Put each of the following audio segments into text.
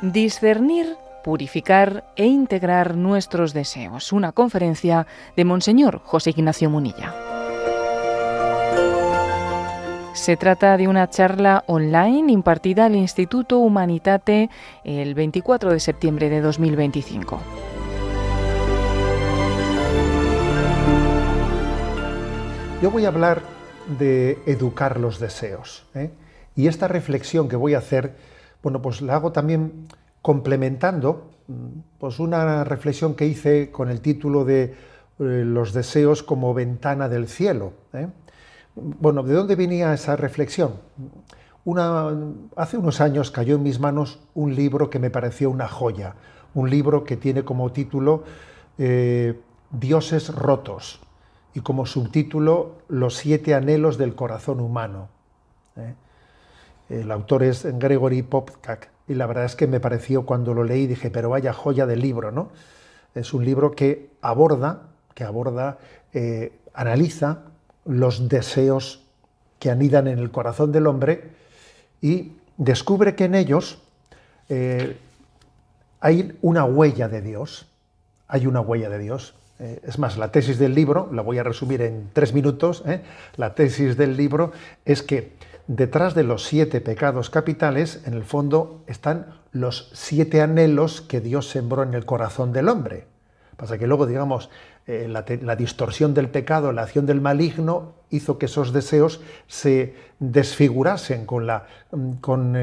Discernir, purificar e integrar nuestros deseos. Una conferencia de Monseñor José Ignacio Munilla. Se trata de una charla online impartida al Instituto Humanitate el 24 de septiembre de 2025. Yo voy a hablar de educar los deseos, y esta reflexión que voy a hacer, bueno, pues la hago también complementando pues una reflexión que hice con el título de los deseos como ventana del cielo. Bueno, ¿de dónde venía esa reflexión? Hace unos años cayó en mis manos un libro que me pareció una joya, un libro que tiene como título Dioses rotos y como subtítulo Los 7 anhelos del corazón humano. El autor es Gregory Popcak y la verdad es que me pareció, cuando lo leí, dije, pero vaya joya de libro, ¿no? Es un libro que analiza los deseos que anidan en el corazón del hombre y descubre que en ellos hay una huella de Dios. Hay una huella de Dios. Es más, la tesis del libro, la voy a resumir en 3 minutos, la tesis del libro es que detrás de los 7 pecados capitales, en el fondo, están los 7 anhelos que Dios sembró en el corazón del hombre. Pasa que luego, digamos, la distorsión del pecado, la acción del maligno, hizo que esos deseos se desfigurasen con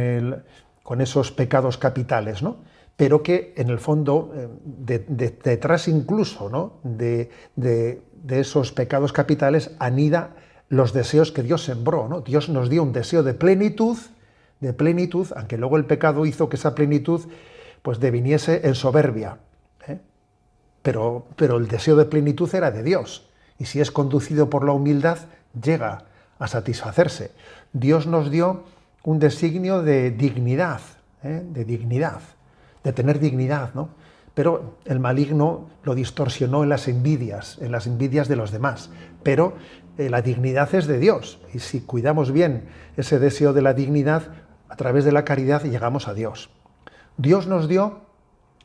esos pecados capitales, ¿no? Pero que en el fondo, detrás incluso, ¿no?, de esos pecados capitales, anida los deseos que Dios sembró, ¿no? Dios nos dio un deseo de plenitud, aunque luego el pecado hizo que esa plenitud pues deviniese en soberbia. Pero el deseo de plenitud era de Dios, y si es conducido por la humildad, llega a satisfacerse. Dios nos dio un designio de dignidad, de tener dignidad, ¿no? Pero el maligno lo distorsionó en las envidias de los demás. Pero la dignidad es de Dios, y si cuidamos bien ese deseo de la dignidad, a través de la caridad llegamos a Dios. Dios nos dio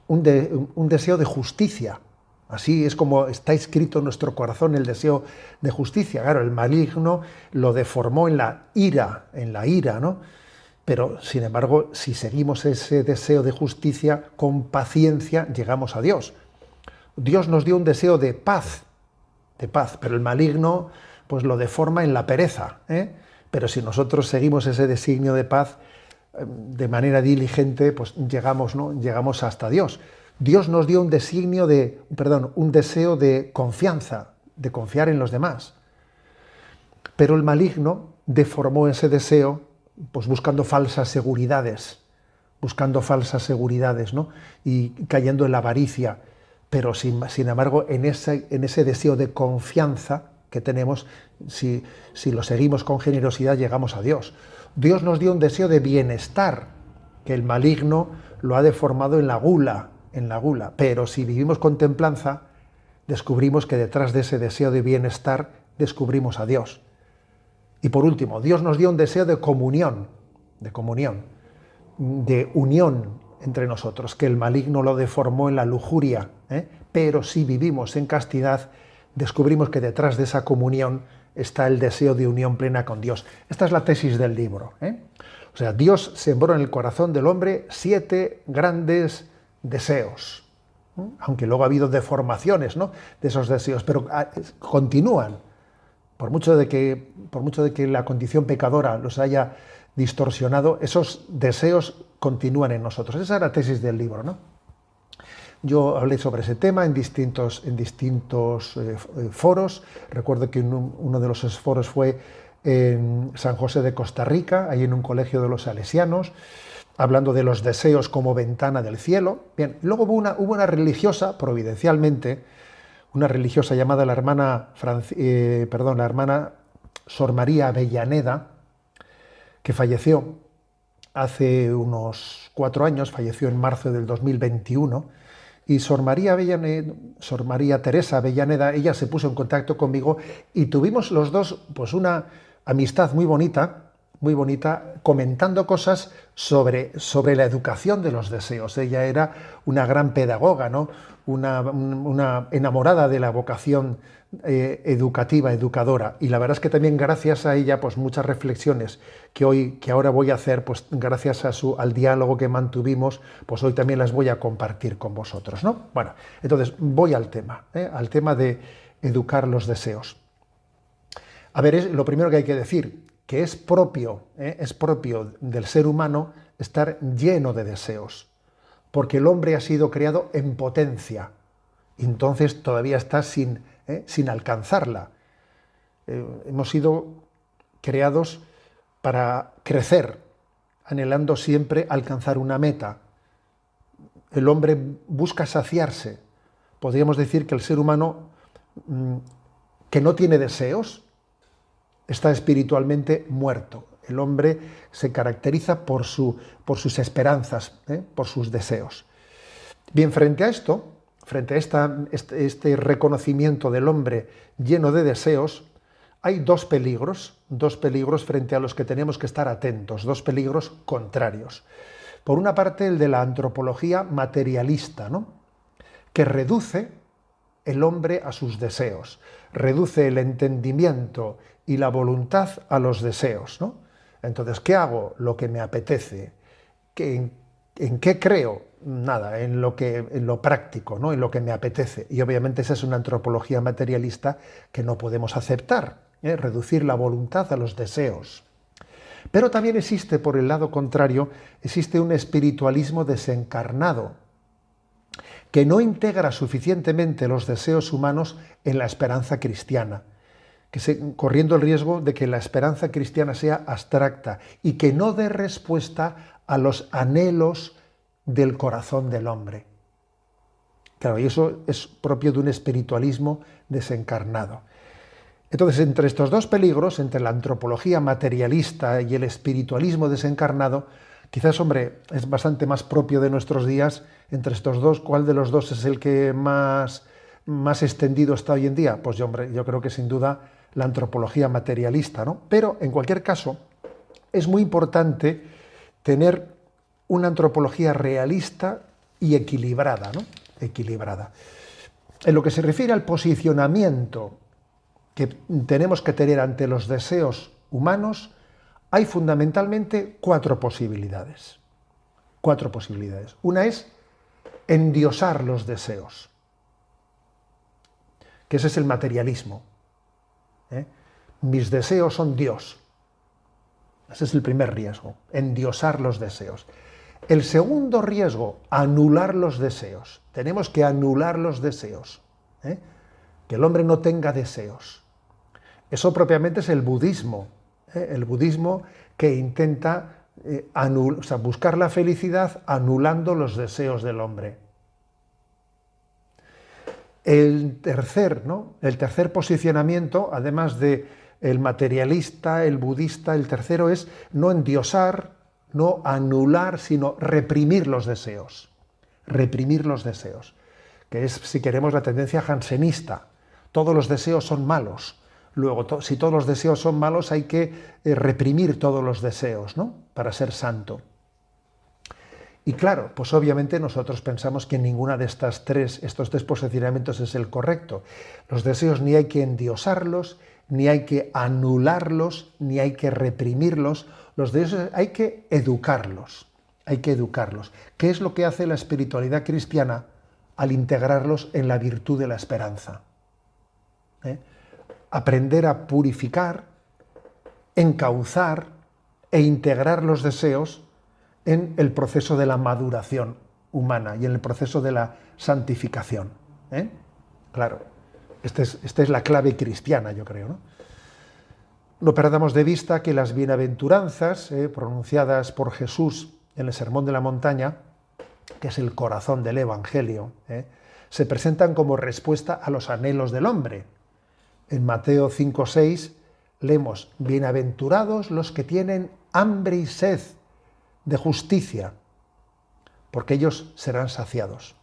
un deseo de justicia. Así es como está escrito en nuestro corazón el deseo de justicia. Claro, el maligno lo deformó en la ira, ¿no? Pero, sin embargo, si seguimos ese deseo de justicia, con paciencia llegamos a Dios. Dios nos dio un deseo de paz, pero el maligno pues lo deforma en la pereza. Pero si nosotros seguimos ese designio de paz de manera diligente, pues llegamos hasta Dios. Dios nos dio un deseo de confianza, de confiar en los demás. Pero el maligno deformó ese deseo pues buscando falsas seguridades, ¿no? Y cayendo en la avaricia. Pero sin embargo, en ese deseo de confianza que tenemos, si lo seguimos con generosidad, llegamos a Dios. Dios nos dio un deseo de bienestar, que el maligno lo ha deformado en la gula. Pero si vivimos con templanza, descubrimos que detrás de ese deseo de bienestar descubrimos a Dios. Y por último, Dios nos dio un deseo de comunión, de unión entre nosotros, que el maligno lo deformó en la lujuria, pero si vivimos en castidad, descubrimos que detrás de esa comunión está el deseo de unión plena con Dios. Esta es la tesis del libro. O sea, Dios sembró en el corazón del hombre 7 grandes deseos, aunque luego ha habido deformaciones, ¿no?, de esos deseos, pero continúan. Por mucho de que la condición pecadora los haya distorsionado, esos deseos continúan en nosotros. Esa es la tesis del libro, ¿no? Yo hablé sobre ese tema en distintos foros. Recuerdo que uno de los foros fue en San José de Costa Rica, ahí en un colegio de los salesianos, hablando de los deseos como ventana del cielo. Bien, luego hubo una religiosa, providencialmente, una religiosa llamada la hermana Sor María Avellaneda, que falleció hace unos 4 años, falleció en marzo del 2021, y Sor María Teresa Avellaneda, ella se puso en contacto conmigo y tuvimos los dos pues una amistad muy bonita, comentando cosas sobre la educación de los deseos. Ella era una gran pedagoga, ¿no? Una enamorada de la vocación educativa, educadora. Y la verdad es que también gracias a ella, pues muchas reflexiones que ahora voy a hacer, pues gracias al diálogo que mantuvimos, pues hoy también las voy a compartir con vosotros, ¿no? Bueno, entonces voy al tema de educar los deseos. A ver, lo primero que hay que decir, que es propio del ser humano estar lleno de deseos, porque el hombre ha sido creado en potencia, y entonces todavía está sin alcanzarla. Hemos sido creados para crecer, anhelando siempre alcanzar una meta. El hombre busca saciarse. Podríamos decir que el ser humano que no tiene deseos está espiritualmente muerto. El hombre se caracteriza por sus esperanzas, por sus deseos. Bien, frente a esto, frente a este reconocimiento del hombre lleno de deseos, hay dos peligros frente a los que tenemos que estar atentos, dos peligros contrarios. Por una parte, el de la antropología materialista, ¿no? Que reduce el hombre a sus deseos, reduce el entendimiento y la voluntad a los deseos, ¿no? Entonces, ¿qué hago? Lo que me apetece. ¿En qué creo? Nada, en lo práctico, ¿no? En lo que me apetece. Y obviamente esa es una antropología materialista que no podemos aceptar, reducir la voluntad a los deseos. Pero también existe, por el lado contrario, existe un espiritualismo desencarnado, que no integra suficientemente los deseos humanos en la esperanza cristiana, corriendo el riesgo de que la esperanza cristiana sea abstracta y que no dé respuesta a los anhelos del corazón del hombre. Claro, y eso es propio de un espiritualismo desencarnado. Entonces, entre estos dos peligros, entre la antropología materialista y el espiritualismo desencarnado, quizás, hombre, es bastante más propio de nuestros días. Entre estos dos, ¿cuál de los dos es el que más extendido está hoy en día? Pues yo creo que sin duda la antropología materialista, ¿no? Pero, en cualquier caso, es muy importante tener una antropología realista y equilibrada, ¿no? Equilibrada. En lo que se refiere al posicionamiento que tenemos que tener ante los deseos humanos, hay fundamentalmente cuatro posibilidades. Una es endiosar los deseos, que ese es el materialismo. Mis deseos son Dios. Ese es el primer riesgo, endiosar los deseos. El segundo riesgo, anular los deseos. Tenemos que anular los deseos, que el hombre no tenga deseos. Eso propiamente es el budismo que intenta buscar la felicidad anulando los deseos del hombre. El tercer posicionamiento, además de el materialista, el budista, el tercero es no endiosar, no anular, sino reprimir los deseos. Reprimir los deseos, que es, si queremos, la tendencia jansenista. Todos los deseos son malos. Luego, si todos los deseos son malos, hay que reprimir todos los deseos, ¿no? Para ser santo. Y claro, pues obviamente nosotros pensamos que ninguna de estos tres posicionamientos es el correcto. Los deseos ni hay que endiosarlos, ni hay que anularlos, ni hay que reprimirlos. Los deseos hay que educarlos. Hay que educarlos. ¿Qué es lo que hace la espiritualidad cristiana al integrarlos en la virtud de la esperanza? Aprender a purificar, encauzar e integrar los deseos en el proceso de la maduración humana y en el proceso de la santificación. Claro, esta es la clave cristiana, yo creo, ¿no? No perdamos de vista que las bienaventuranzas pronunciadas por Jesús en el Sermón de la Montaña, que es el corazón del Evangelio, se presentan como respuesta a los anhelos del hombre. En Mateo 5:6 leemos: bienaventurados los que tienen hambre y sed de justicia, porque ellos serán saciados.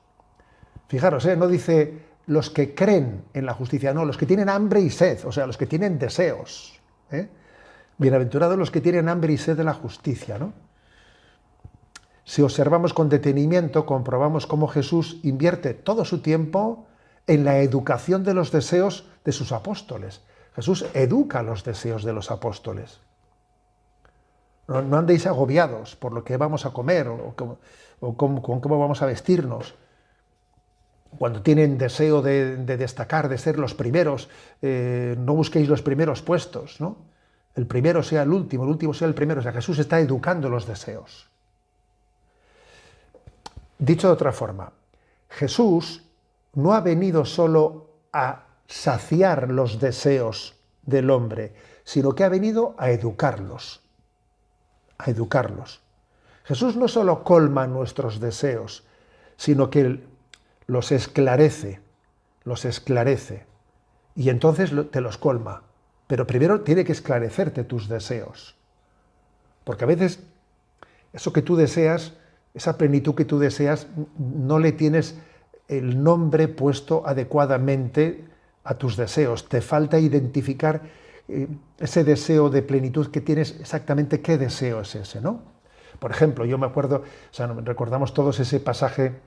Fijaros, no dice los que creen en la justicia, no, los que tienen hambre y sed, o sea, los que tienen deseos. Bienaventurados los que tienen hambre y sed de la justicia, ¿no? Si observamos con detenimiento, comprobamos cómo Jesús invierte todo su tiempo en la educación de los deseos de sus apóstoles. Jesús educa los deseos de los apóstoles. No andéis agobiados por lo que vamos a comer o con cómo vamos a vestirnos. Cuando tienen deseo de destacar, de ser los primeros, no busquéis los primeros puestos, ¿no? El primero sea el último sea el primero. O sea, Jesús está educando los deseos. Dicho de otra forma, Jesús no ha venido solo a saciar los deseos del hombre, sino que ha venido a educarlos. A educarlos. Jesús no solo colma nuestros deseos, sino que los esclarece, y entonces te los colma. Pero primero tiene que esclarecerte tus deseos. Porque a veces eso que tú deseas, esa plenitud que tú deseas, no le tienes el nombre puesto adecuadamente a tus deseos. Te falta identificar ese deseo de plenitud que tienes, exactamente qué deseo es ese, ¿no? Por ejemplo, yo me acuerdo, recordamos todos ese pasaje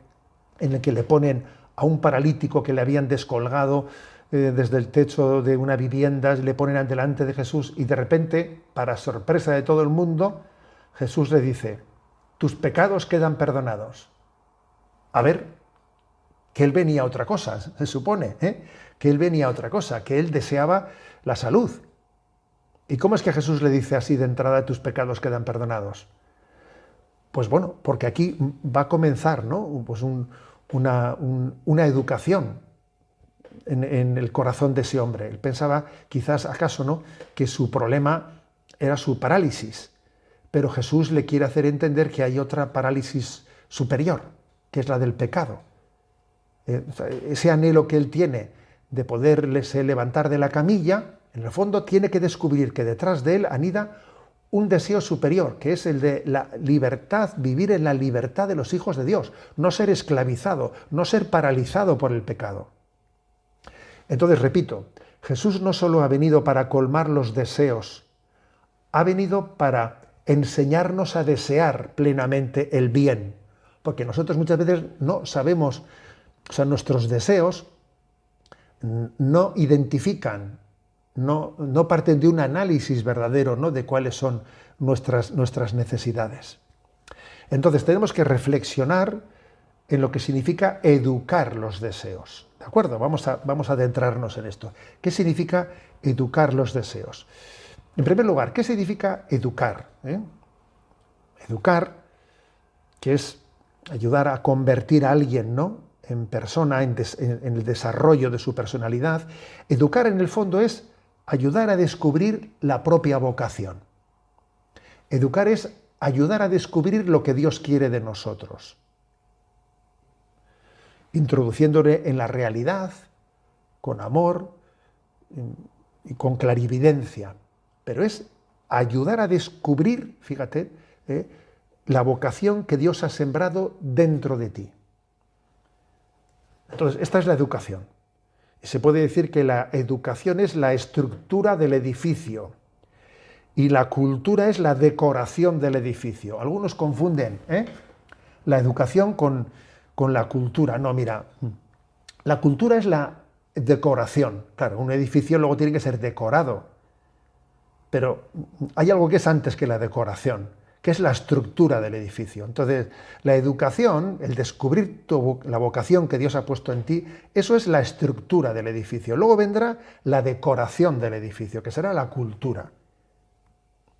en el que le ponen a un paralítico que le habían descolgado desde el techo de una vivienda, le ponen delante de Jesús y de repente, para sorpresa de todo el mundo, Jesús le dice: tus pecados quedan perdonados. A ver, que él venía a otra cosa, se supone, que él venía a otra cosa, que él deseaba la salud. ¿Y cómo es que Jesús le dice así de entrada: tus pecados quedan perdonados? Pues bueno, porque aquí va a comenzar, ¿no? Pues una educación en el corazón de ese hombre. Él pensaba, quizás, acaso, ¿no?, que su problema era su parálisis, pero Jesús le quiere hacer entender que hay otra parálisis superior, que es la del pecado. Ese anhelo que él tiene de poderse levantar de la camilla, en el fondo tiene que descubrir que detrás de él anida un deseo superior, que es el de la libertad, vivir en la libertad de los hijos de Dios, no ser esclavizado, no ser paralizado por el pecado. Entonces, repito, Jesús no solo ha venido para colmar los deseos, ha venido para enseñarnos a desear plenamente el bien, porque nosotros muchas veces no sabemos, nuestros deseos no identifican, no parten de un análisis verdadero, ¿no?, de cuáles son nuestras necesidades. Entonces tenemos que reflexionar en lo que significa educar los deseos. ¿De acuerdo? Vamos a adentrarnos en esto. ¿Qué significa educar los deseos? En primer lugar, ¿qué significa educar? Educar, que es ayudar a convertir a alguien, ¿no?, en persona, en el desarrollo de su personalidad. Educar, en el fondo, es ayudar a descubrir la propia vocación. Educar es ayudar a descubrir lo que Dios quiere de nosotros, introduciéndole en la realidad, con amor y con clarividencia. Pero es ayudar a descubrir, fíjate, la vocación que Dios ha sembrado dentro de ti. Entonces, esta es la educación. Y se puede decir que la educación es la estructura del edificio y la cultura es la decoración del edificio. Algunos confunden la educación con la cultura. No, mira, la cultura es la decoración. Claro, un edificio luego tiene que ser decorado, pero hay algo que es antes que la decoración, que es la estructura del edificio. Entonces, la educación, el descubrir la vocación que Dios ha puesto en ti, eso es la estructura del edificio. Luego vendrá la decoración del edificio, que será la cultura.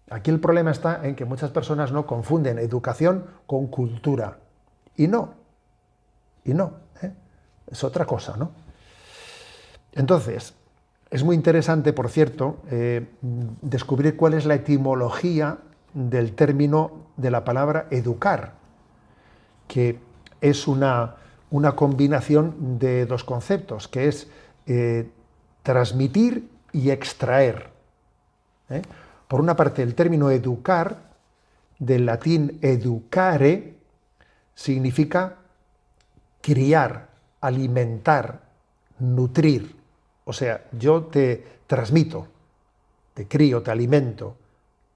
Aquí el problema está en que muchas personas no confunden educación con cultura. Y no, es otra cosa, ¿no? Entonces, es muy interesante, por cierto, descubrir cuál es la etimología del término de la palabra educar, que es una combinación de dos conceptos, que es transmitir y extraer. Por una parte, el término educar, del latín educare, significa criar, alimentar, nutrir. O sea, yo te transmito, te crío, te alimento,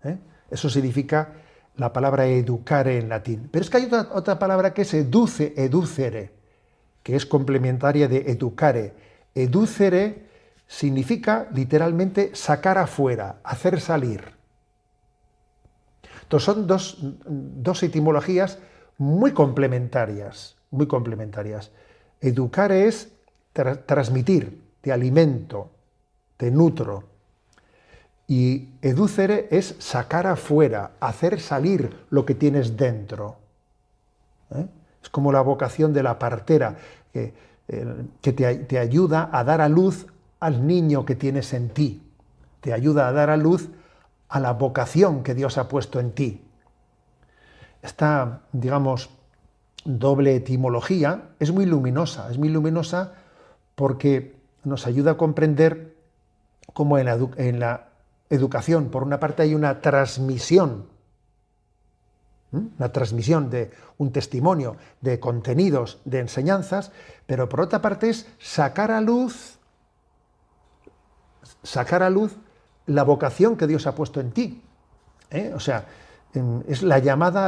¿eh? Eso significa la palabra educare en latín. Pero es que hay otra palabra que es educere, que es complementaria de educare. Educere significa literalmente sacar afuera, hacer salir. Entonces son dos etimologías muy complementarias, muy complementarias. Educare es transmitir, te alimento, te nutro. Y educere es sacar afuera, hacer salir lo que tienes dentro. ¿Eh? Es como la vocación de la partera, que te ayuda a dar a luz al niño que tienes en ti. Te ayuda a dar a luz a la vocación que Dios ha puesto en ti. Esta, digamos, doble etimología es muy luminosa porque nos ayuda a comprender cómo en la educación, por una parte, hay una transmisión de un testimonio, de contenidos, de enseñanzas, pero por otra parte es sacar a luz la vocación que Dios ha puesto en ti. O sea, es la llamada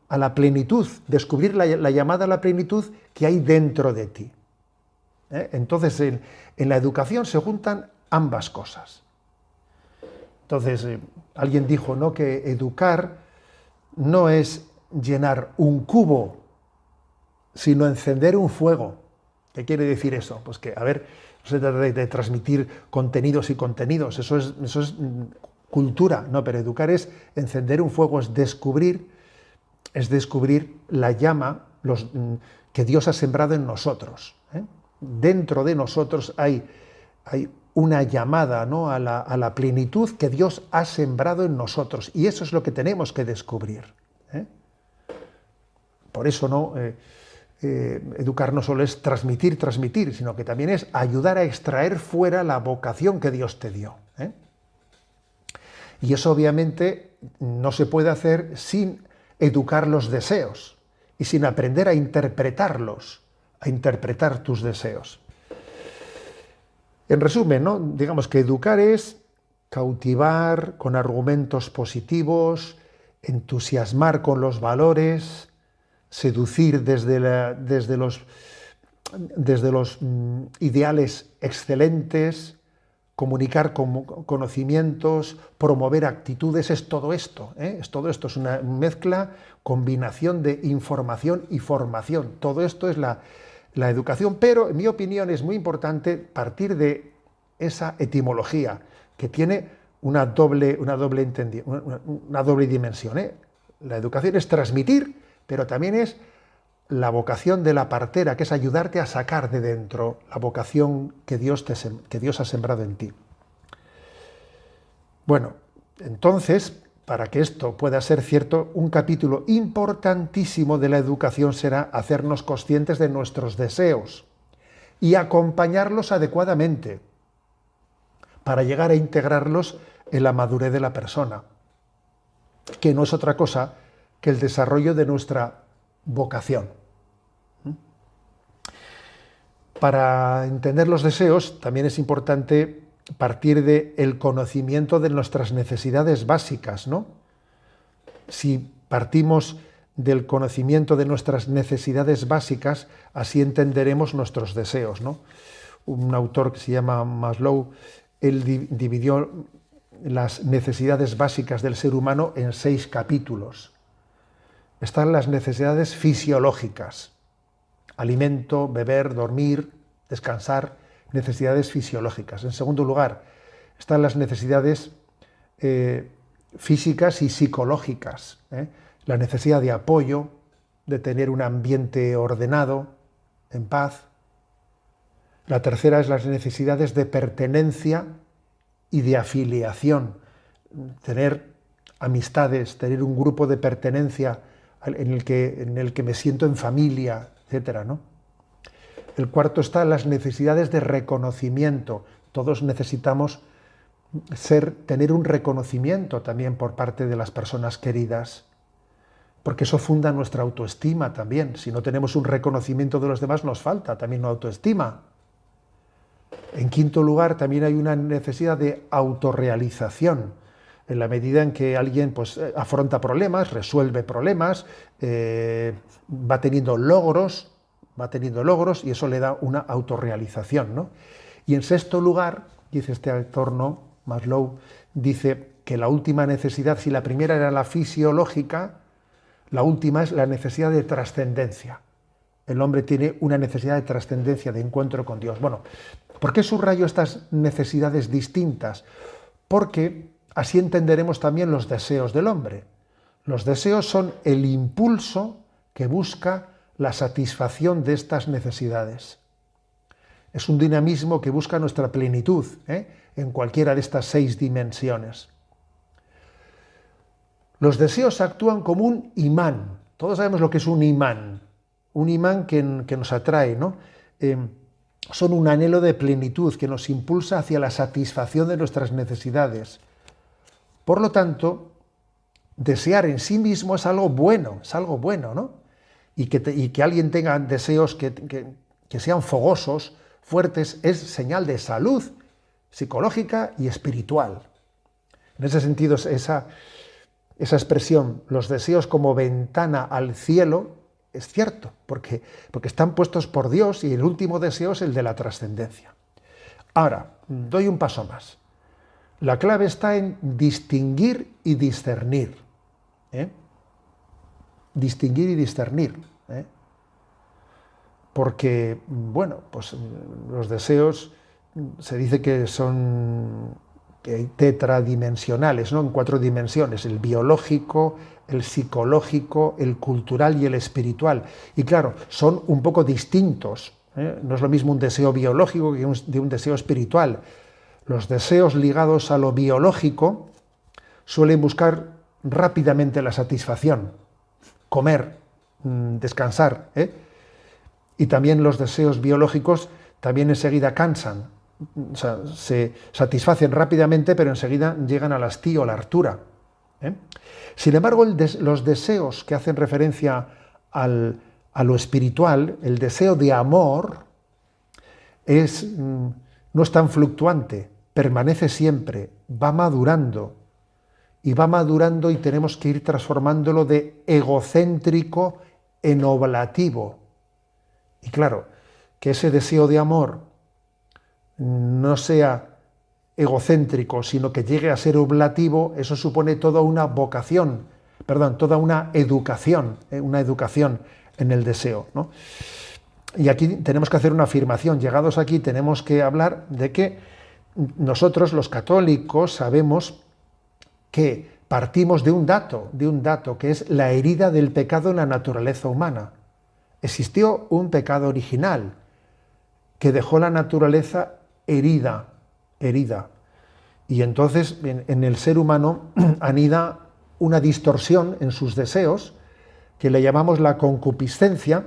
a la plenitud, descubrir la llamada a la plenitud que hay dentro de ti. Entonces, en la educación se juntan ambas cosas. Entonces, alguien dijo, ¿no?, que educar no es llenar un cubo, sino encender un fuego. ¿Qué quiere decir eso? Pues que, a ver, no se trata de transmitir contenidos y contenidos, eso es cultura, no, pero educar es encender un fuego, es descubrir la llama que Dios ha sembrado en nosotros. Dentro de nosotros hay una llamada, ¿no?, a la plenitud que Dios ha sembrado en nosotros, y eso es lo que tenemos que descubrir. Por eso, ¿no?, educar no solo es transmitir, sino que también es ayudar a extraer fuera la vocación que Dios te dio. Y eso obviamente no se puede hacer sin educar los deseos y sin aprender a interpretarlos, a interpretar tus deseos. En resumen, ¿no?, digamos que educar es cautivar con argumentos positivos, entusiasmar con los valores, seducir desde los ideales excelentes, comunicar conocimientos, promover actitudes, es todo esto. Es una mezcla, combinación de información y formación. Todo esto es la educación, pero en mi opinión es muy importante partir de esa etimología que tiene una doble dimensión. La educación es transmitir, pero también es la vocación de la partera, que es ayudarte a sacar de dentro la vocación que Dios ha sembrado en ti. Bueno, entonces, para que esto pueda ser cierto, un capítulo importantísimo de la educación será hacernos conscientes de nuestros deseos y acompañarlos adecuadamente para llegar a integrarlos en la madurez de la persona, que no es otra cosa que el desarrollo de nuestra vocación. Para entender los deseos también es importante partir del conocimiento de nuestras necesidades básicas, ¿no? Si partimos del conocimiento de nuestras necesidades básicas, así entenderemos nuestros deseos, ¿no? Un autor que se llama Maslow, él dividió las necesidades básicas del ser humano en 6 capítulos. Están las necesidades fisiológicas: alimento, beber, dormir, descansar, necesidades fisiológicas. En segundo lugar, están las necesidades físicas y psicológicas, la necesidad de apoyo, de tener un ambiente ordenado, en paz. La tercera es las necesidades de pertenencia y de afiliación, tener amistades, tener un grupo de pertenencia en el que me siento en familia, etcétera, ¿no? El cuarto está las necesidades de reconocimiento. Todos necesitamos tener un reconocimiento también por parte de las personas queridas, porque eso funda nuestra autoestima también. Si no tenemos un reconocimiento de los demás, nos falta también una autoestima. En quinto lugar, también hay una necesidad de autorrealización, en la medida en que alguien pues, afronta problemas, resuelve problemas, va teniendo logros, y eso le da una autorrealización, ¿no? Y en sexto lugar, dice este autor, ¿no?, Maslow, dice que la última necesidad, si la primera era la fisiológica, la última es la necesidad de trascendencia. El hombre tiene una necesidad de trascendencia, de encuentro con Dios. Bueno, ¿por qué subrayo estas necesidades distintas? Porque así entenderemos también los deseos del hombre. Los deseos son el impulso que busca la satisfacción de estas necesidades. Es un dinamismo que busca nuestra plenitud, en cualquiera de estas 6 dimensiones. Los deseos actúan como un imán. Todos sabemos lo que es un imán que nos atrae, ¿no? Son un anhelo de plenitud que nos impulsa hacia la satisfacción de nuestras necesidades. Por lo tanto, desear en sí mismo es algo bueno, ¿no? Y que alguien tenga deseos que sean fogosos, fuertes, es señal de salud psicológica y espiritual. En ese sentido, esa expresión, los deseos como ventana al cielo, es cierto, porque están puestos por Dios y el último deseo es el de la trascendencia. Ahora, doy un paso más. La clave está en distinguir y discernir. Distinguir y discernir. Porque, bueno, pues los deseos se dice que son tetradimensionales, ¿no? En 4 dimensiones: el biológico, el psicológico, el cultural y el espiritual. Y claro, son un poco distintos. No es lo mismo un deseo biológico que de un deseo espiritual. Los deseos ligados a lo biológico suelen buscar rápidamente la satisfacción, comer, descansar, y también los deseos biológicos también enseguida cansan. O sea, se satisfacen rápidamente, pero enseguida llegan al hastío, a la hartura. Sin embargo, los deseos que hacen referencia a lo espiritual, el deseo de amor, no es tan fluctuante, permanece siempre, va madurando y tenemos que ir transformándolo de egocéntrico en oblativo. Y claro, que ese deseo de amor no sea egocéntrico, sino que llegue a ser oblativo, eso supone toda una vocación, toda una educación en el deseo, ¿no? Y aquí tenemos que hacer una afirmación. Llegados aquí tenemos que hablar de que nosotros, los católicos, sabemos que partimos de un dato que es la herida del pecado en la naturaleza humana. Existió un pecado original que dejó la naturaleza herida. Y entonces en el ser humano anida una distorsión en sus deseos que le llamamos la concupiscencia,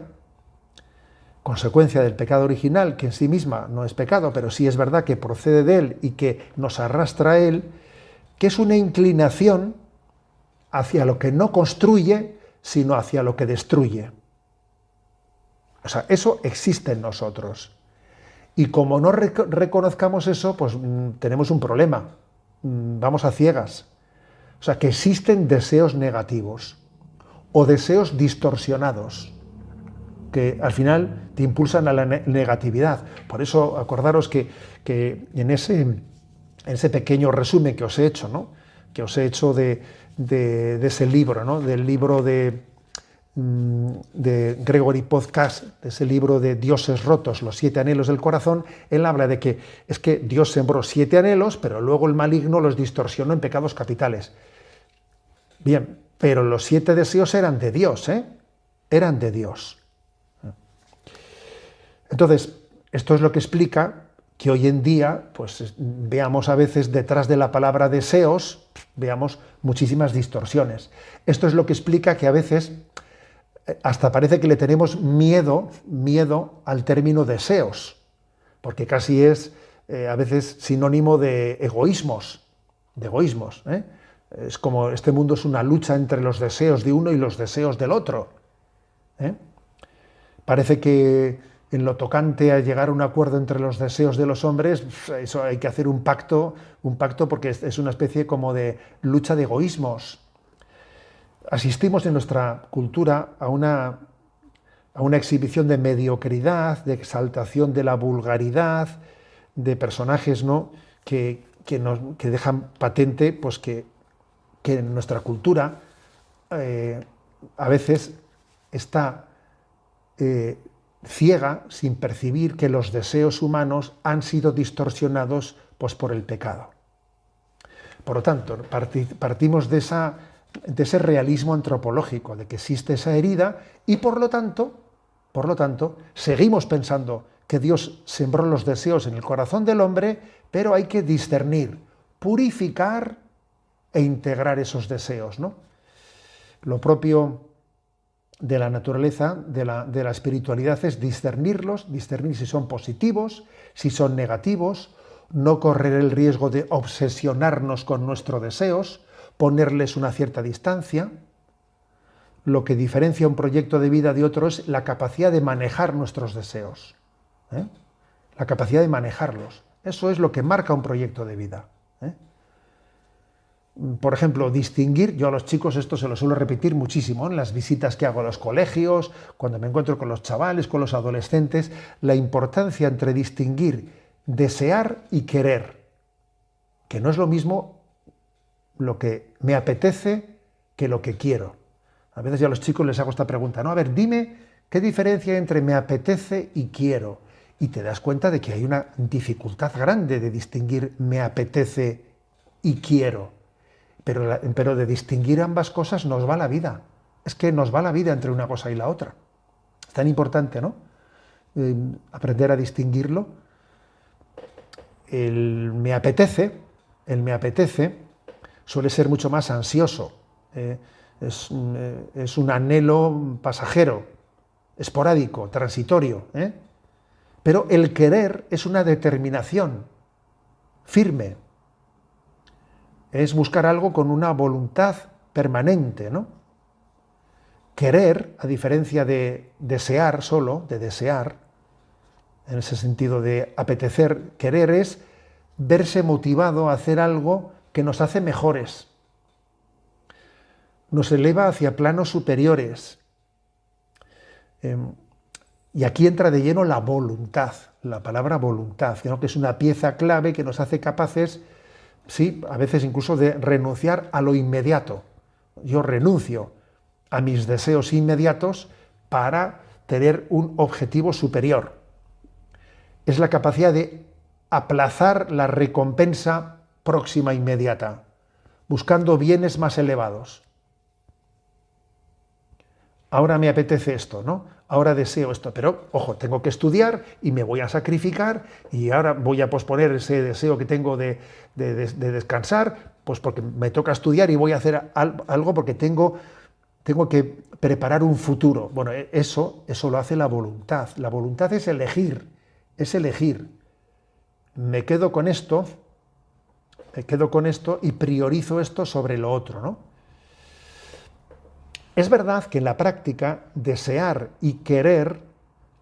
consecuencia del pecado original, que en sí misma no es pecado, pero sí es verdad que procede de él y que nos arrastra a él, que es una inclinación hacia lo que no construye, sino hacia lo que destruye. O sea, eso existe en nosotros. Y como no reconozcamos eso, pues tenemos un problema. Vamos a ciegas. O sea, que existen deseos negativos o deseos distorsionados que al final te impulsan a la negatividad. Por eso acordaros que en ese pequeño resumen que os he hecho, ¿no? Que os he hecho de ese libro, ¿no? Del libro de Gregory Podcast, de ese libro de Dioses rotos, los 7 anhelos del corazón. Él habla de que es que Dios sembró 7 anhelos, pero luego el maligno los distorsionó en pecados capitales. Bien, pero los 7 deseos eran de Dios, eran de Dios. Entonces, esto es lo que explica que hoy en día, pues veamos a veces detrás de la palabra deseos, veamos muchísimas distorsiones. Esto es lo que explica que a veces hasta parece que le tenemos miedo al término deseos, porque casi es a veces sinónimo de egoísmos. Es como este mundo es una lucha entre los deseos de uno y los deseos del otro. Parece que en lo tocante a llegar a un acuerdo entre los deseos de los hombres, eso hay que hacer un pacto porque es una especie como de lucha de egoísmos. Asistimos en nuestra cultura a una exhibición de mediocridad, de exaltación de la vulgaridad, de personajes, ¿no?, que dejan patente pues, que en nuestra cultura a veces está ciega sin percibir que los deseos humanos han sido distorsionados pues, por el pecado. Por lo tanto, partimos de ese realismo antropológico, de que existe esa herida y por lo tanto, seguimos pensando que Dios sembró los deseos en el corazón del hombre, pero hay que discernir, purificar e integrar esos deseos, ¿no? Lo propio de la naturaleza, de la espiritualidad, es discernir si son positivos, si son negativos, no correr el riesgo de obsesionarnos con nuestros deseos, ponerles una cierta distancia. Lo que diferencia un proyecto de vida de otro es la capacidad de manejar nuestros deseos, ¿eh? La capacidad de manejarlos. Eso es lo que marca un proyecto de vida, ¿eh? Por ejemplo, distinguir, yo a los chicos esto se lo suelo repetir muchísimo en las visitas que hago a los colegios, cuando me encuentro con los chavales, con los adolescentes, la importancia entre distinguir desear y querer, que no es lo mismo lo que me apetece que lo que quiero. A veces yo a los chicos les hago esta pregunta, ¿no? A ver, dime qué diferencia hay entre me apetece y quiero. Y te das cuenta de que hay una dificultad grande de distinguir me apetece y quiero. Pero de distinguir ambas cosas nos va la vida. Es que nos va la vida entre una cosa y la otra. Es tan importante, ¿no? Aprender a distinguirlo. El me apetece suele ser mucho más ansioso. Es un anhelo pasajero, esporádico, transitorio, ¿eh? Pero el querer es una determinación firme. Es buscar algo con una voluntad permanente, ¿no? Querer, a diferencia de desear solo, de desear, en ese sentido de apetecer, querer es verse motivado a hacer algo que nos hace mejores, nos eleva hacia planos superiores. Y aquí entra de lleno la voluntad, la palabra voluntad, ¿no?, que es una pieza clave que nos hace capaces, sí, a veces incluso de renunciar a lo inmediato. Yo renuncio a mis deseos inmediatos para tener un objetivo superior. Es la capacidad de aplazar la recompensa próxima inmediata, buscando bienes más elevados. Ahora me apetece esto, ¿no? Ahora deseo esto, pero, ojo, tengo que estudiar y me voy a sacrificar y ahora voy a posponer ese deseo que tengo de descansar, pues porque me toca estudiar y voy a hacer algo porque tengo que preparar un futuro. Bueno, eso lo hace la voluntad. La voluntad es elegir, Me quedo con esto y priorizo esto sobre lo otro, ¿no? Es verdad que en la práctica desear y querer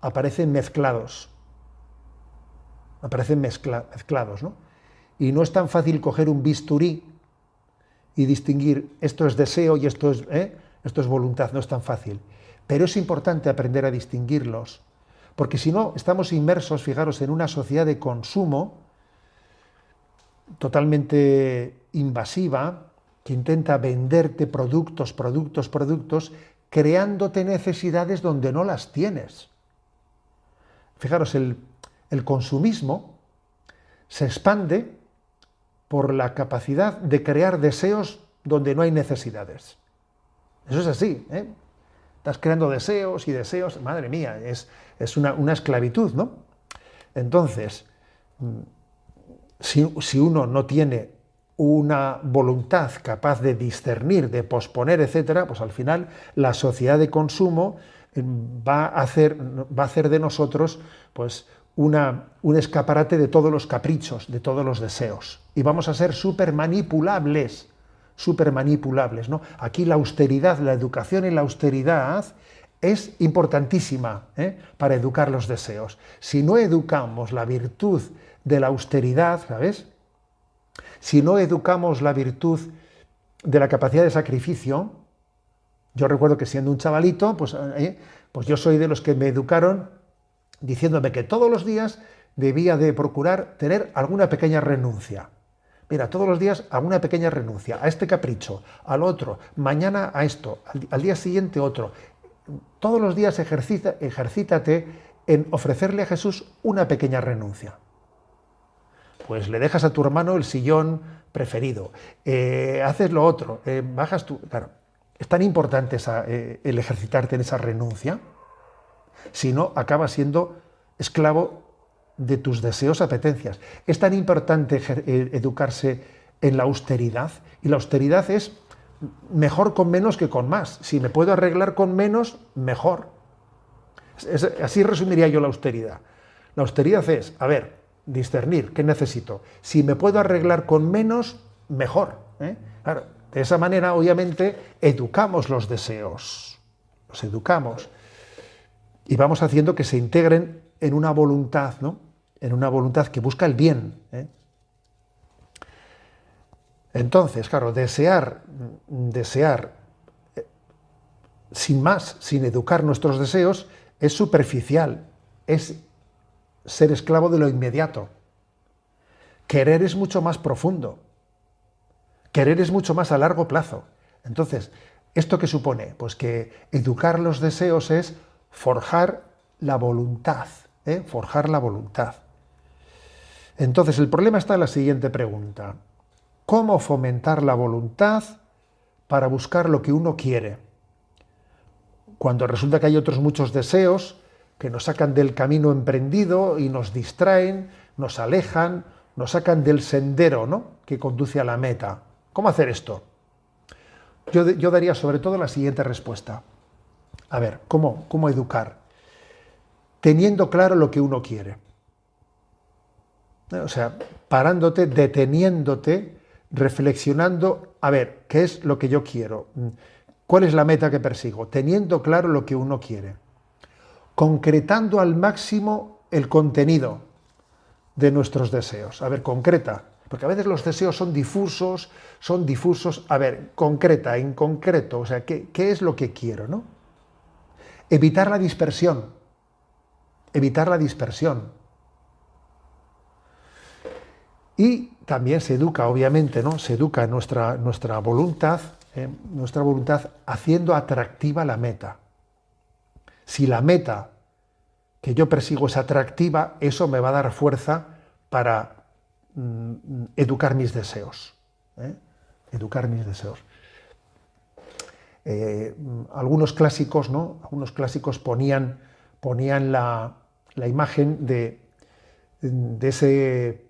aparecen mezclados, ¿no? Y no es tan fácil coger un bisturí y distinguir esto es deseo y esto es voluntad, no es tan fácil. Pero es importante aprender a distinguirlos, porque si no estamos inmersos, fijaros, en una sociedad de consumo totalmente invasiva, que intenta venderte productos, creándote necesidades donde no las tienes. Fijaros, el consumismo se expande por la capacidad de crear deseos donde no hay necesidades. Eso es así, ¿eh? Estás creando deseos y deseos, madre mía, es una esclavitud, ¿no? Entonces, si uno no tiene una voluntad capaz de discernir, de posponer, etcétera, pues al final la sociedad de consumo va a hacer de nosotros pues un escaparate de todos los caprichos, de todos los deseos. Y vamos a ser súper manipulables, ¿no? Aquí la austeridad, la educación en la austeridad es importantísima para educar los deseos. Si no educamos la virtud de la austeridad, ¿sabes? Si no educamos la virtud de la capacidad de sacrificio, yo recuerdo que siendo un chavalito, pues yo soy de los que me educaron diciéndome que todos los días debía de procurar tener alguna pequeña renuncia. Mira, todos los días alguna pequeña renuncia, a este capricho, al otro, mañana a esto, al día siguiente otro. Todos los días ejercítate en ofrecerle a Jesús una pequeña renuncia. Pues le dejas a tu hermano el sillón preferido, haces lo otro, bajas tú. Claro, es tan importante el ejercitarte en esa renuncia, si no acabas siendo esclavo de tus deseos, apetencias. Es tan importante educarse en la austeridad, y la austeridad es mejor con menos que con más. Si me puedo arreglar con menos, mejor. Así resumiría yo la austeridad. La austeridad es, discernir qué necesito. Si me puedo arreglar con menos, mejor. Claro, de esa manera, obviamente, educamos los deseos. Los educamos. Y vamos haciendo que se integren en una voluntad, ¿no? En una voluntad que busca el bien. Entonces, claro, desear sin más, sin educar nuestros deseos, es superficial, es ser esclavo de lo inmediato. Querer es mucho más profundo. Querer es mucho más a largo plazo. Entonces, ¿esto qué supone? Pues que educar los deseos es forjar la voluntad, forjar la voluntad. Entonces, el problema está en la siguiente pregunta. ¿Cómo fomentar la voluntad para buscar lo que uno quiere? Cuando resulta que hay otros muchos deseos que nos sacan del camino emprendido y nos distraen, nos alejan, nos sacan del sendero, ¿no?, que conduce a la meta. ¿Cómo hacer esto? Yo daría sobre todo la siguiente respuesta. ¿Cómo educar? Teniendo claro lo que uno quiere. O sea, parándote, deteniéndote, reflexionando, ¿qué es lo que yo quiero? ¿Cuál es la meta que persigo? Teniendo claro lo que uno quiere. Concretando al máximo el contenido de nuestros deseos. Concreta. Porque a veces los deseos son difusos. Concreta, en concreto. O sea, ¿qué es lo que quiero, no? Evitar la dispersión. Evitar la dispersión. Y también se educa, obviamente, ¿no? Se educa nuestra voluntad haciendo atractiva la meta. Si la meta que yo persigo es atractiva, eso me va a dar fuerza para educar mis deseos. Educar mis deseos. Algunos clásicos, ¿no? Algunos clásicos ponían la imagen de ese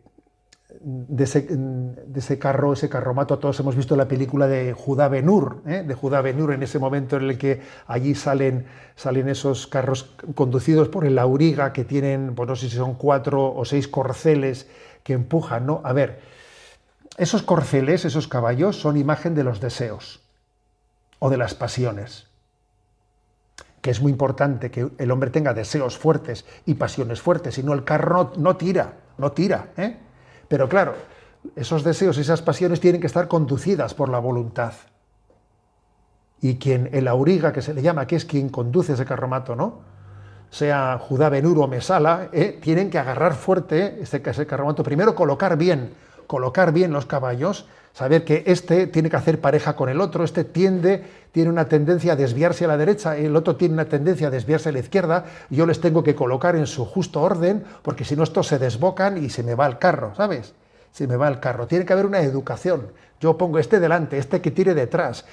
carromato. Todos hemos visto la película de Judá Ben-Hur, en ese momento en el que allí salen esos carros conducidos por el auriga que tienen, pues no sé si son 4 o 6 corceles que empujan, ¿no? Esos corceles, esos caballos, son imagen de los deseos o de las pasiones. Que es muy importante que el hombre tenga deseos fuertes y pasiones fuertes, si no el carro no tira. Pero claro, esos deseos y esas pasiones tienen que estar conducidas por la voluntad. Y el auriga, que se le llama, que es quien conduce ese carromato, ¿no?, sea Judá Ben-Hur o Mesala, tienen que agarrar fuerte ese carromato. Primero colocar bien los caballos, saber que este tiene que hacer pareja con el otro, este tiene una tendencia a desviarse a la derecha, el otro tiene una tendencia a desviarse a la izquierda, y yo les tengo que colocar en su justo orden, porque si no estos se desbocan y se me va el carro, ¿sabes? Se me va el carro. Tiene que haber una educación. Yo pongo este delante, este que tire detrás,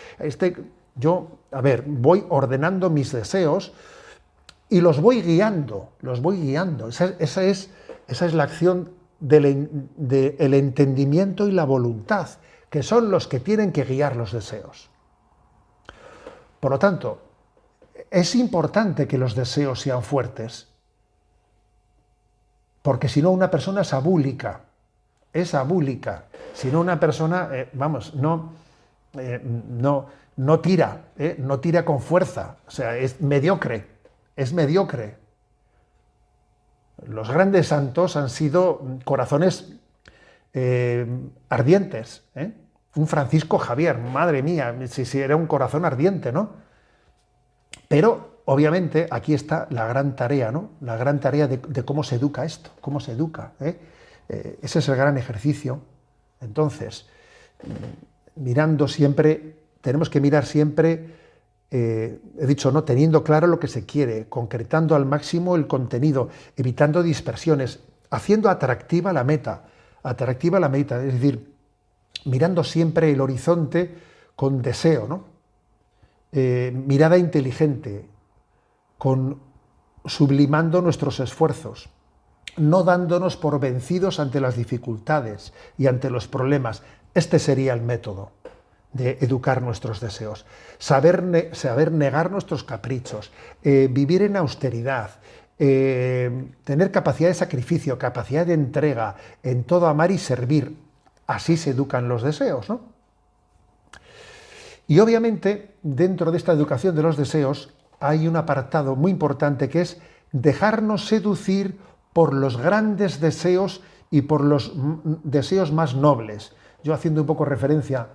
voy ordenando mis deseos y los voy guiando. Esa es la acción del entendimiento y la voluntad, que son los que tienen que guiar los deseos. Por lo tanto, es importante que los deseos sean fuertes, porque si no una persona es abúlica. Si no una persona, no tira, no tira con fuerza, o sea, es mediocre, es mediocre. Los grandes santos han sido corazones ardientes, ¿eh? Un Francisco Javier, madre mía, si era un corazón ardiente, ¿no? Pero, obviamente, aquí está la gran tarea, ¿no? La gran tarea de cómo se educa esto, cómo se educa, ¿eh? Ese es el gran ejercicio. Entonces, mirando siempre, tenemos que mirar siempre, he dicho, ¿no? Teniendo claro lo que se quiere, concretando al máximo el contenido, evitando dispersiones, haciendo atractiva la meta, es decir, mirando siempre el horizonte con deseo, ¿no? Mirada inteligente, sublimando nuestros esfuerzos, no dándonos por vencidos ante las dificultades y ante los problemas. Este sería el método de educar nuestros deseos. Saber negar nuestros caprichos, vivir en austeridad, tener capacidad de sacrificio, capacidad de entrega, en todo amar y servir. Así se educan los deseos, ¿no? Y obviamente, dentro de esta educación de los deseos, hay un apartado muy importante que es dejarnos seducir por los grandes deseos y por los deseos más nobles. Yo, haciendo un poco referencia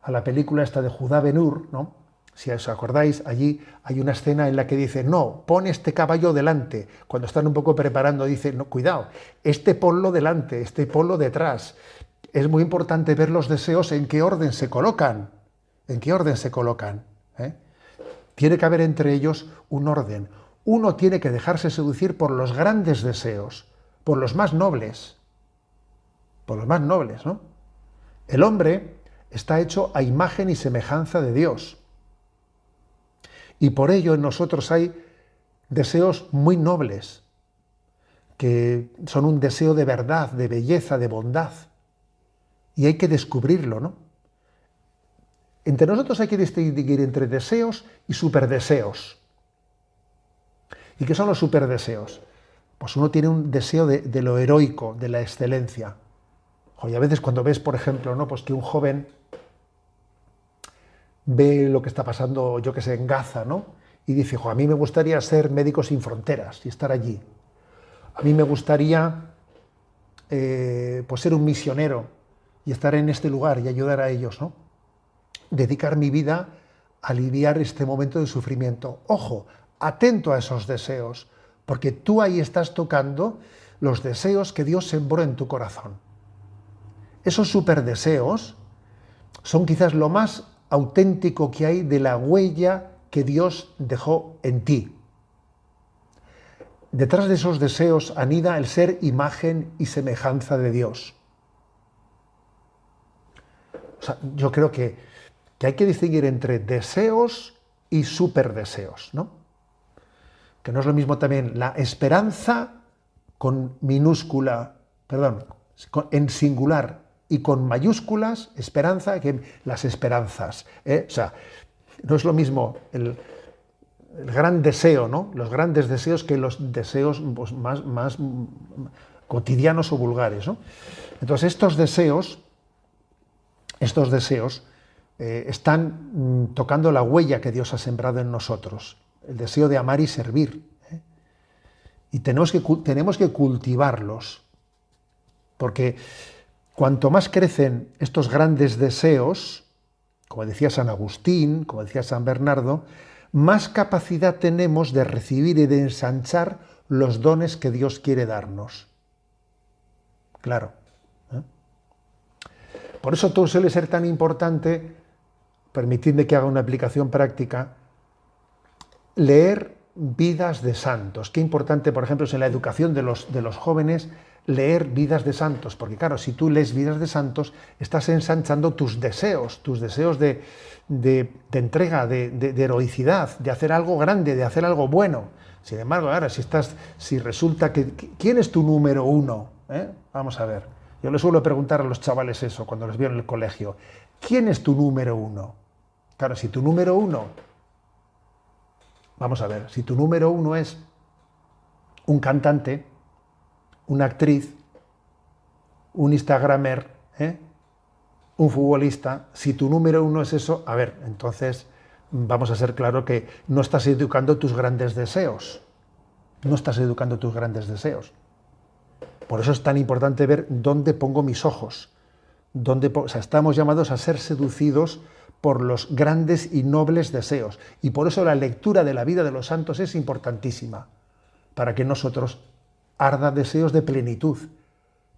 a la película esta de Judá Ben-Hur, ¿no? Si os acordáis, allí hay una escena en la que dice, no, pon este caballo delante. Cuando están un poco preparando, dice, no, cuidado, este ponlo delante, este ponlo detrás. Es muy importante ver los deseos en qué orden se colocan. ¿En qué orden se colocan? Tiene que haber entre ellos un orden. Uno tiene que dejarse seducir por los grandes deseos, por los más nobles. Por los más nobles, ¿no? El hombre está hecho a imagen y semejanza de Dios. Y por ello en nosotros hay deseos muy nobles, que son un deseo de verdad, de belleza, de bondad. Y hay que descubrirlo, ¿no? Entre nosotros hay que distinguir entre deseos y superdeseos. ¿Y qué son los superdeseos? Pues uno tiene un deseo de lo heroico, de la excelencia. Y a veces cuando ves, por ejemplo, ¿no? Pues que un joven ve lo que está pasando, yo que sé, en Gaza, ¿no? Y dice, a mí me gustaría ser Médicos Sin Fronteras y estar allí. A mí me gustaría pues ser un misionero y estar en este lugar y ayudar a ellos, ¿no? Dedicar mi vida a aliviar este momento de sufrimiento. Ojo, atento a esos deseos, porque tú ahí estás tocando los deseos que Dios sembró en tu corazón. Esos superdeseos son quizás lo más auténtico que hay de la huella que Dios dejó en ti. Detrás de esos deseos anida el ser imagen y semejanza de Dios. O sea, yo creo que hay que distinguir entre deseos y superdeseos, ¿no? Que no es lo mismo también la esperanza con minúscula, perdón, en singular y con mayúsculas, esperanza, que las esperanzas, ¿eh? O sea, no es lo mismo el gran deseo, ¿no? Los grandes deseos que los deseos pues, más cotidianos o vulgares, ¿no? Entonces estos deseos están tocando la huella que Dios ha sembrado en nosotros, el deseo de amar y servir, ¿eh? Y tenemos que cultivarlos, porque cuanto más crecen estos grandes deseos, como decía San Agustín, como decía San Bernardo, más capacidad tenemos de recibir y de ensanchar los dones que Dios quiere darnos. Claro. Por eso todo suele ser tan importante, permitidme que haga una aplicación práctica, leer vidas de santos. Qué importante, por ejemplo, es en la educación de los jóvenes leer vidas de santos, porque claro, si tú lees vidas de santos, estás ensanchando tus deseos de entrega, de heroicidad, de hacer algo grande, de hacer algo bueno. Sin embargo, ahora, si resulta que... ¿Quién es tu número uno? Vamos a ver. Yo les suelo preguntar a los chavales eso cuando los veo en el colegio. ¿Quién es tu número uno? Claro, si tu número uno... Vamos a ver, si tu número uno es un cantante, una actriz, un instagramer, un futbolista, si tu número uno es eso, a ver, entonces vamos a ser claro que no estás educando tus grandes deseos. No estás educando tus grandes deseos. Por eso es tan importante ver dónde pongo mis ojos. O sea, estamos llamados a ser seducidos por los grandes y nobles deseos. Y por eso la lectura de la vida de los santos es importantísima, para que nosotros arda deseos de plenitud.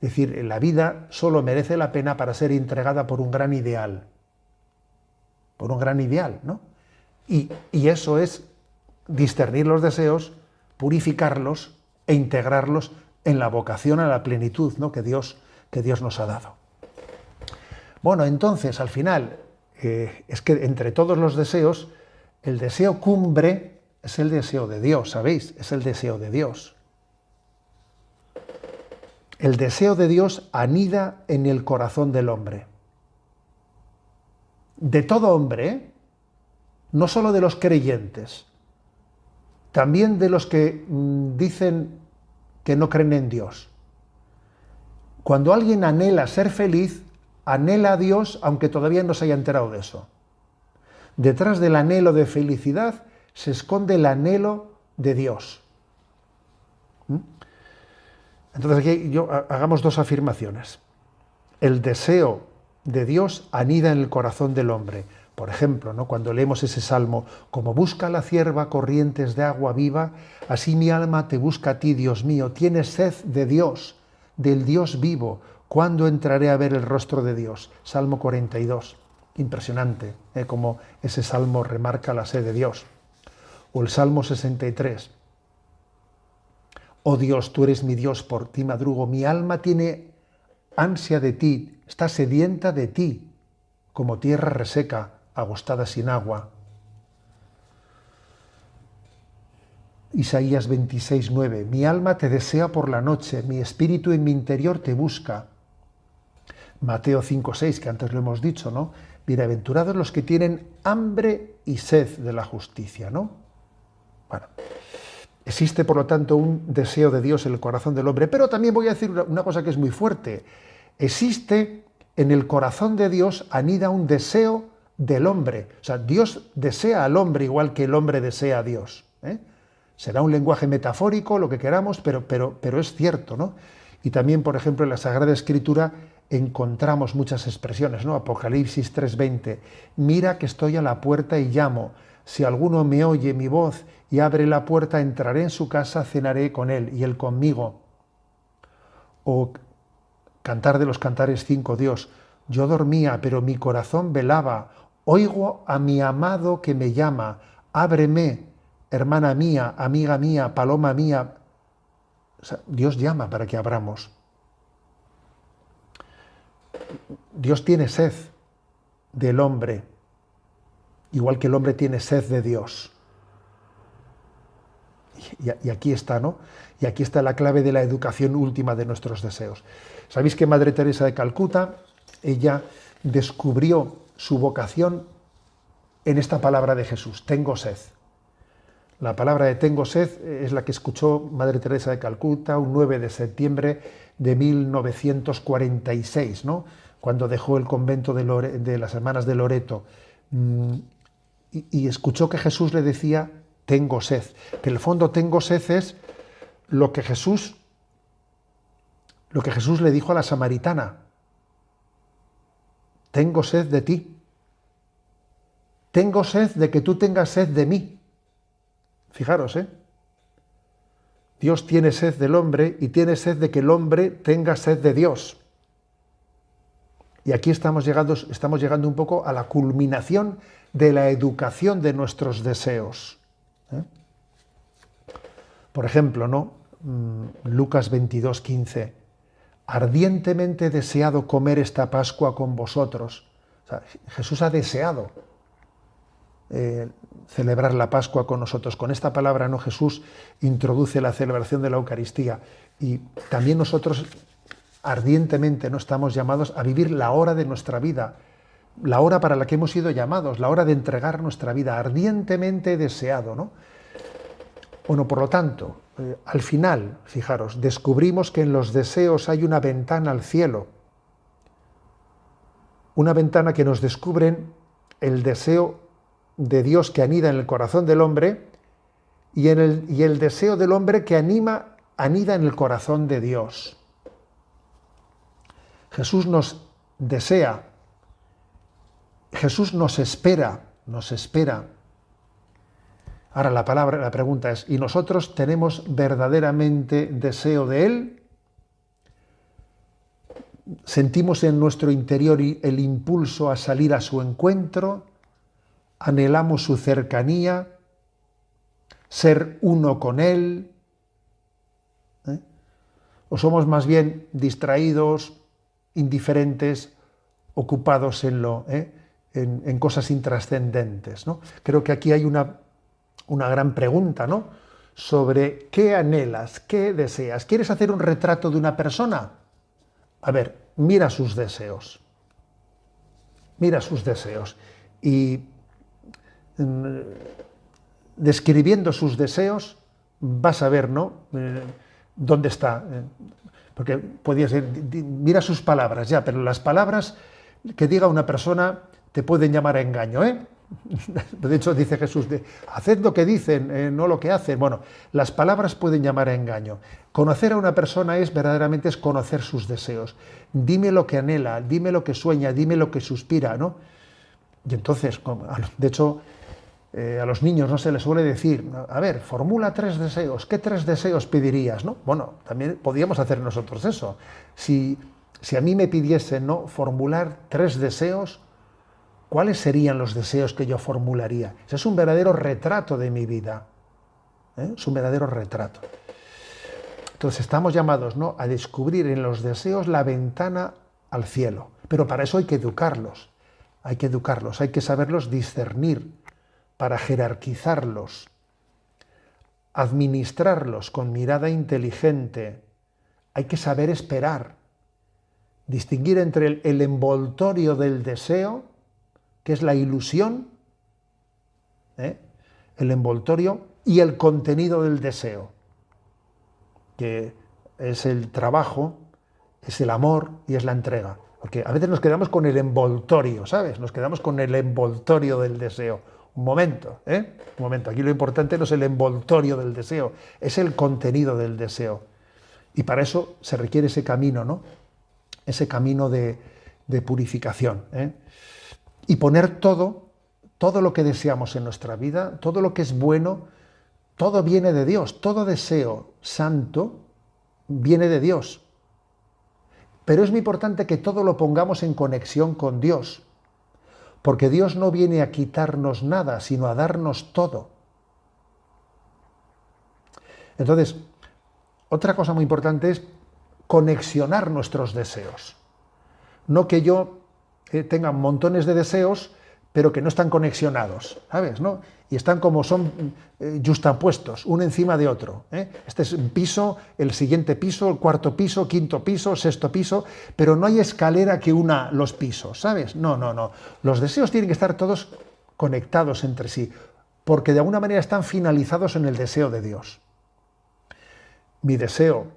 Es decir, la vida solo merece la pena para ser entregada por un gran ideal. Por un gran ideal, ¿no? Y eso es discernir los deseos, purificarlos e integrarlos en la vocación a la plenitud, ¿no? que Dios nos ha dado. Bueno, entonces, al final, es que entre todos los deseos, el deseo cumbre es el deseo de Dios, ¿sabéis? Es el deseo de Dios. El deseo de Dios anida en el corazón del hombre. De todo hombre, ¿eh? No solo de los creyentes, también de los que dicen que no creen en Dios. Cuando alguien anhela ser feliz, anhela a Dios aunque todavía no se haya enterado de eso. Detrás del anhelo de felicidad se esconde el anhelo de Dios. Entonces aquí hagamos dos afirmaciones. El deseo de Dios anida en el corazón del hombre. Por ejemplo, ¿no? Cuando leemos ese salmo, como busca la cierva corrientes de agua viva, así mi alma te busca a ti, Dios mío. Tienes sed de Dios, del Dios vivo. ¿Cuándo entraré a ver el rostro de Dios? Salmo 42. Impresionante, como ese salmo remarca la sed de Dios. O el Salmo 63. Oh Dios, tú eres mi Dios, por ti madrugo. Mi alma tiene ansia de ti, está sedienta de ti, como tierra reseca, agostada sin agua. Isaías 26:9. Mi alma te desea por la noche, mi espíritu en mi interior te busca. Mateo 5:6, que antes lo hemos dicho, ¿no? Bienaventurados los que tienen hambre y sed de la justicia, ¿no? Bueno, existe por lo tanto un deseo de Dios en el corazón del hombre, pero también voy a decir una cosa que es muy fuerte. Existe en el corazón de Dios, anida un deseo del hombre. O sea, Dios desea al hombre igual que el hombre desea a Dios. Será un lenguaje metafórico, lo que queramos, pero es cierto, ¿no? Y también, por ejemplo, en la Sagrada Escritura encontramos muchas expresiones, ¿no? Apocalipsis 3:20. Mira que estoy a la puerta y llamo. Si alguno me oye mi voz y abre la puerta, entraré en su casa, cenaré con él y él conmigo. O Cantar de los Cantares 5, Dios, yo dormía, pero mi corazón velaba. Oigo a mi amado que me llama. Ábreme, hermana mía, amiga mía, paloma mía. O sea, Dios llama para que abramos. Dios tiene sed del hombre, igual que el hombre tiene sed de Dios. Y aquí está, ¿no? Y aquí está la clave de la educación última de nuestros deseos. ¿Sabéis que Madre Teresa de Calcuta, ella descubrió su vocación en esta palabra de Jesús, tengo sed? La palabra de tengo sed es la que escuchó Madre Teresa de Calcuta un 9 de septiembre de 1946, ¿no? Cuando dejó el convento de las Hermanas de Loreto, y escuchó que Jesús le decía, tengo sed. Que en el fondo tengo sed es lo que Jesús le dijo a la samaritana. Tengo sed de ti. Tengo sed de que tú tengas sed de mí. Fijaros, Dios tiene sed del hombre y tiene sed de que el hombre tenga sed de Dios. Y aquí estamos llegando un poco a la culminación de la educación de nuestros deseos. Por ejemplo, ¿no? Lucas 22:15. Ardientemente he deseado comer esta Pascua con vosotros. O sea, Jesús ha deseado celebrar la Pascua con nosotros. Con esta palabra, ¿no? Jesús introduce la celebración de la Eucaristía. Y también nosotros ardientemente no estamos llamados a vivir la hora de nuestra vida, la hora para la que hemos sido llamados, la hora de entregar nuestra vida, ardientemente deseado, ¿no? Bueno, por lo tanto, al final, fijaros, descubrimos que en los deseos hay una ventana al cielo. una ventana que nos descubren el deseo de Dios que anida en el corazón del hombre y el deseo del hombre que anida en el corazón de Dios. Jesús nos desea, Jesús nos espera, nos espera. Ahora la pregunta es, ¿y nosotros tenemos verdaderamente deseo de Él? ¿Sentimos en nuestro interior el impulso a salir a su encuentro? ¿Anhelamos su cercanía? ¿Ser uno con Él? ¿O somos más bien distraídos, indiferentes, ocupados en cosas intrascendentes, ¿no? Creo que aquí hay una gran pregunta, ¿no? Sobre qué anhelas, qué deseas. ¿Quieres hacer un retrato de una persona? A ver, mira sus deseos. Mira sus deseos. Y describiendo sus deseos, vas a ver, ¿no? ¿Dónde está? Porque podría ser, mira sus palabras, ya, pero las palabras que diga una persona te pueden llamar a engaño, ¿eh? De hecho, dice Jesús, haced lo que dicen, no lo que hacen. Bueno, las palabras pueden llamar a engaño. Conocer a una persona verdaderamente es conocer sus deseos. Dime lo que anhela, dime lo que sueña, dime lo que suspira, ¿no? Y entonces, de hecho, a los niños no se les suele decir, a ver, formula 3 deseos, ¿qué 3 deseos pedirías, no? Bueno, también podríamos hacer nosotros eso. Si a mí me pidiesen, ¿no?, formular 3 deseos, ¿cuáles serían los deseos que yo formularía? Ese es un verdadero retrato de mi vida. Es un verdadero retrato. Entonces estamos llamados, ¿no?, a descubrir en los deseos la ventana al cielo. Pero para eso hay que educarlos. Hay que saberlos discernir, para jerarquizarlos, administrarlos con mirada inteligente. Hay que saber esperar, distinguir entre el envoltorio del deseo, que es la ilusión, el envoltorio, y el contenido del deseo, que es el trabajo, es el amor y es la entrega. Porque a veces nos quedamos con el envoltorio, ¿sabes? Nos quedamos con el envoltorio del deseo. Un momento. Aquí lo importante no es el envoltorio del deseo, es el contenido del deseo. Y para eso se requiere ese camino, ¿no? Ese camino de purificación. Y poner todo lo que deseamos en nuestra vida, todo lo que es bueno, todo viene de Dios. Todo deseo santo viene de Dios. Pero es muy importante que todo lo pongamos en conexión con Dios. Porque Dios no viene a quitarnos nada, sino a darnos todo. Entonces, otra cosa muy importante es conexionar nuestros deseos. No que yo tenga montones de deseos, pero que no están conexionados, ¿sabes?, ¿no? Y están como son yuxtapuestos, uno encima de otro. Este es un piso, el siguiente piso, el cuarto piso, quinto piso, sexto piso, pero no hay escalera que una los pisos, ¿sabes? No. Los deseos tienen que estar todos conectados entre sí, porque de alguna manera están finalizados en el deseo de Dios. Mi deseo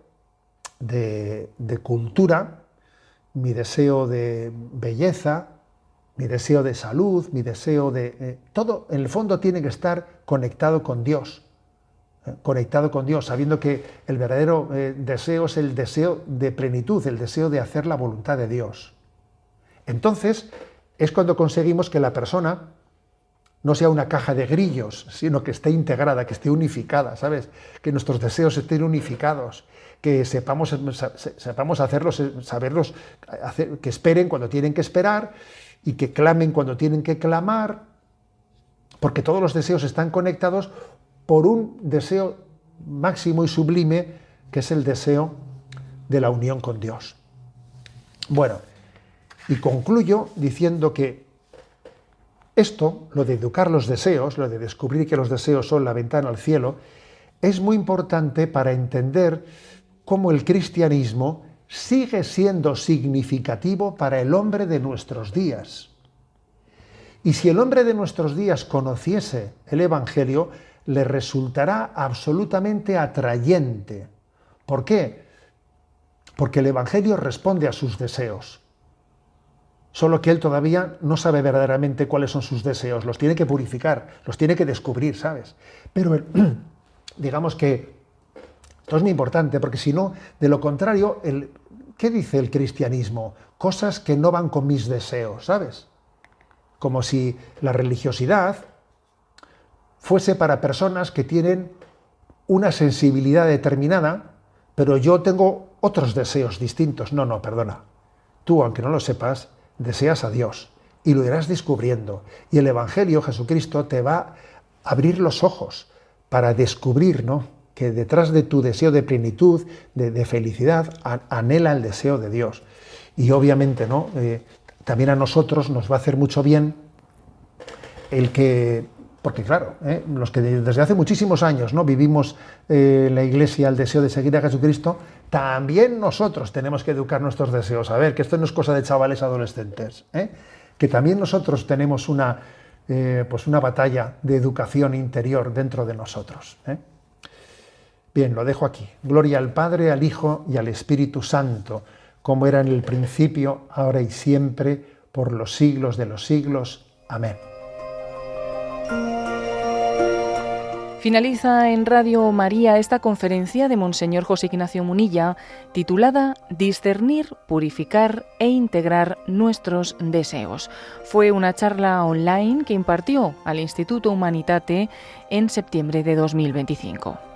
de cultura, mi deseo de belleza, mi deseo de salud, mi deseo de... todo, en el fondo, tiene que estar conectado con Dios. Conectado con Dios, sabiendo que el verdadero deseo es el deseo de plenitud, el deseo de hacer la voluntad de Dios. Entonces, es cuando conseguimos que la persona no sea una caja de grillos, sino que esté integrada, que esté unificada, ¿sabes? Que nuestros deseos estén unificados, que sepamos hacerlos, saberlos, que esperen cuando tienen que esperar y que clamen cuando tienen que clamar, porque todos los deseos están conectados por un deseo máximo y sublime, que es el deseo de la unión con Dios. Bueno, y concluyo diciendo que esto, lo de educar los deseos, lo de descubrir que los deseos son la ventana al cielo, es muy importante para entender cómo el cristianismo sigue siendo significativo para el hombre de nuestros días. Y si el hombre de nuestros días conociese el Evangelio, le resultará absolutamente atrayente. ¿Por qué? Porque el Evangelio responde a sus deseos. solo que él todavía no sabe verdaderamente cuáles son sus deseos, los tiene que purificar, los tiene que descubrir, ¿sabes? Pero digamos que esto es muy importante, porque si no, de lo contrario, ¿qué dice el cristianismo? Cosas que no van con mis deseos, ¿sabes? Como si la religiosidad fuese para personas que tienen una sensibilidad determinada, pero yo tengo otros deseos distintos. No, no, perdona. Tú, aunque no lo sepas, deseas a Dios y lo irás descubriendo. Y el Evangelio, Jesucristo, te va a abrir los ojos para descubrir, ¿no?, que detrás de tu deseo de plenitud, de felicidad, anhela el deseo de Dios. Y obviamente, ¿no?, también a nosotros nos va a hacer mucho bien el que, porque claro, los que desde hace muchísimos años, ¿no?, vivimos en la Iglesia el deseo de seguir a Jesucristo, también nosotros tenemos que educar nuestros deseos. A ver, que esto no es cosa de chavales adolescentes, que también nosotros tenemos una batalla de educación interior dentro de nosotros. Bien, lo dejo aquí. Gloria al Padre, al Hijo y al Espíritu Santo, como era en el principio, ahora y siempre, por los siglos de los siglos. Amén. Finaliza en Radio María esta conferencia de Monseñor José Ignacio Munilla, titulada Discernir, purificar e integrar nuestros deseos. Fue una charla online que impartió al Instituto Humanitate en septiembre de 2025.